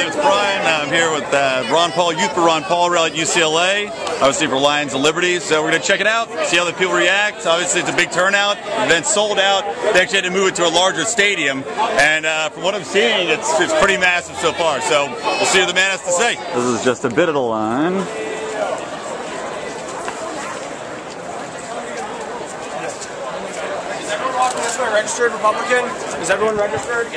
believe it's Brian. I'm here with Ron Paul, Youth for Ron Paul rally at UCLA, obviously for Lions and Liberty. So we're going to check it out, see how the people react. Obviously it's a big turnout. The event's sold out. They actually had to move it to a larger stadium. And from what I'm seeing, it's pretty massive so far. So we'll see what the man has to say. This is just a bit of the line. Is everyone walking this way registered Republican? Is everyone registered?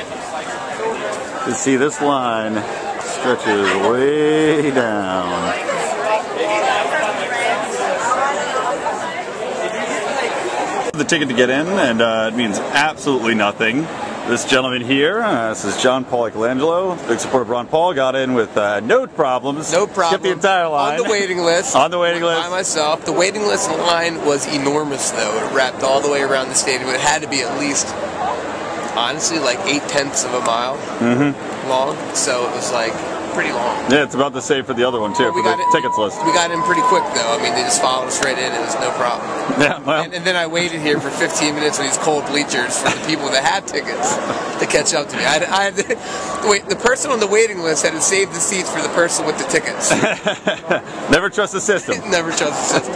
You see this line stretches way down. The ticket to get in, and it means absolutely nothing. This gentleman here, this is John Paul Colangelo, big supporter of Ron Paul, got in with no problems. No problem. Skipped the entire line. On the waiting list. On the waiting list. By myself. The waiting list line was enormous, though. It wrapped all the way around the stadium. It had to be at least, honestly, like 8/10 of a mile long. So it was like pretty long. Yeah, it's about the same for the other one, too, for the tickets list. We got in pretty quick, though. I mean, they just followed us right in. It was no problem. Yeah, well. And then I waited here for 15 minutes on these cold bleachers for the people that had tickets to catch up to me. I had to, wait, the person on the waiting list had to save the seats for the person with the tickets. Never trust the system. Never trust the system.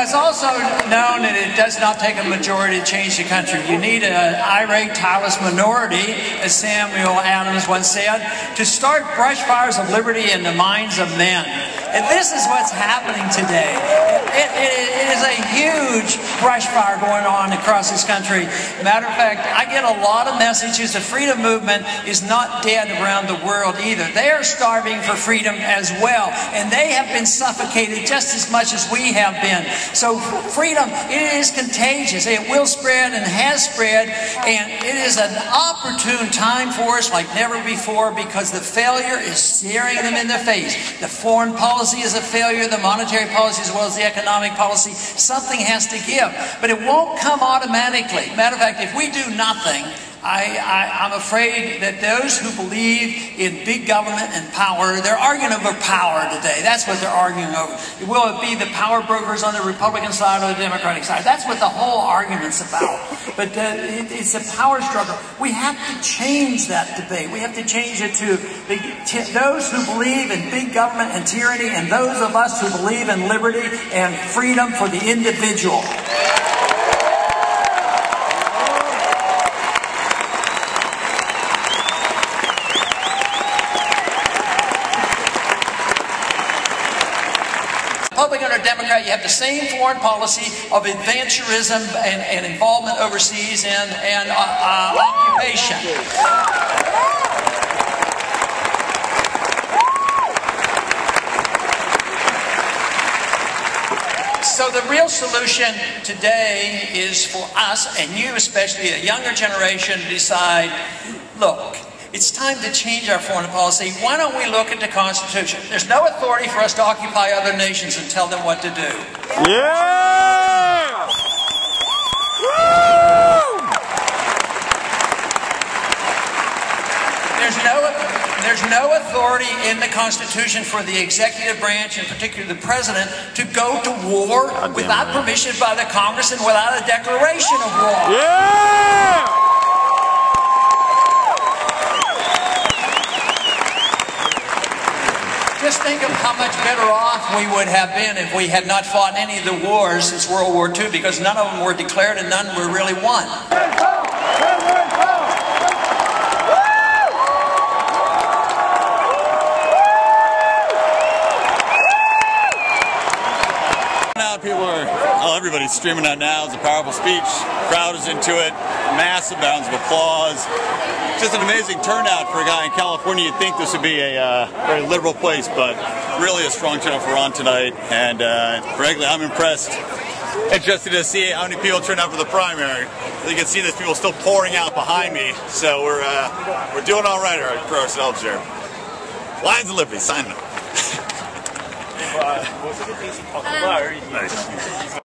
It's also known that it does not take a majority to change the country. You need an irate, tireless minority, as Samuel Adams once said, to start brush fires of liberty in the minds of men. And this is what's happening today. It is a huge brush fire going on across this country. Matter of fact, I get a lot of messages. The freedom movement is not dead around the world either. They are starving for freedom as well. And they have been suffocated just as much as we have been. So freedom, it is contagious. It will spread and has spread. And it is an opportune time for us like never before, because the failure is staring them in the face. The foreign policy is a failure, the monetary policy as well as the economic policy. Something has to give, but it won't come automatically. Matter of fact, if we do nothing, I'm afraid that those who believe in big government and power, they're arguing over power today. That's what they're arguing over. Will it be the power brokers on the Republican side or the Democratic side? That's what the whole argument's about. But it's a power struggle. We have to change that debate. We have to change it to those who believe in big government and tyranny, and those of us who believe in liberty and freedom for the individual. Republican or Democrat, you have the same foreign policy of adventurism and involvement overseas and occupation. So the real solution today is for us, and you especially, a younger generation, to decide, look, it's time to change our foreign policy. Why don't we look at the Constitution? There's no authority for us to occupy other nations and tell them what to do. Yeah! Woo! There's no authority in the Constitution for the executive branch, in particular the president, to go to war without permission by the Congress and without a declaration of war. Yeah! Just think of how much better off we would have been if we had not fought any of the wars since World War II, because none of them were declared and none were really won. Everybody's streaming out now. It's a powerful speech. Crowd is into it. Massive bounds of applause. Just an amazing turnout for a guy in California. You'd think this would be a very liberal place, but really a strong turnout for Ron tonight. And frankly, I'm impressed. Interested to see how many people turn out for the primary. You can see there's people still pouring out behind me. So we're doing all right for ourselves here. Lions and Liberty, signing up. Nice.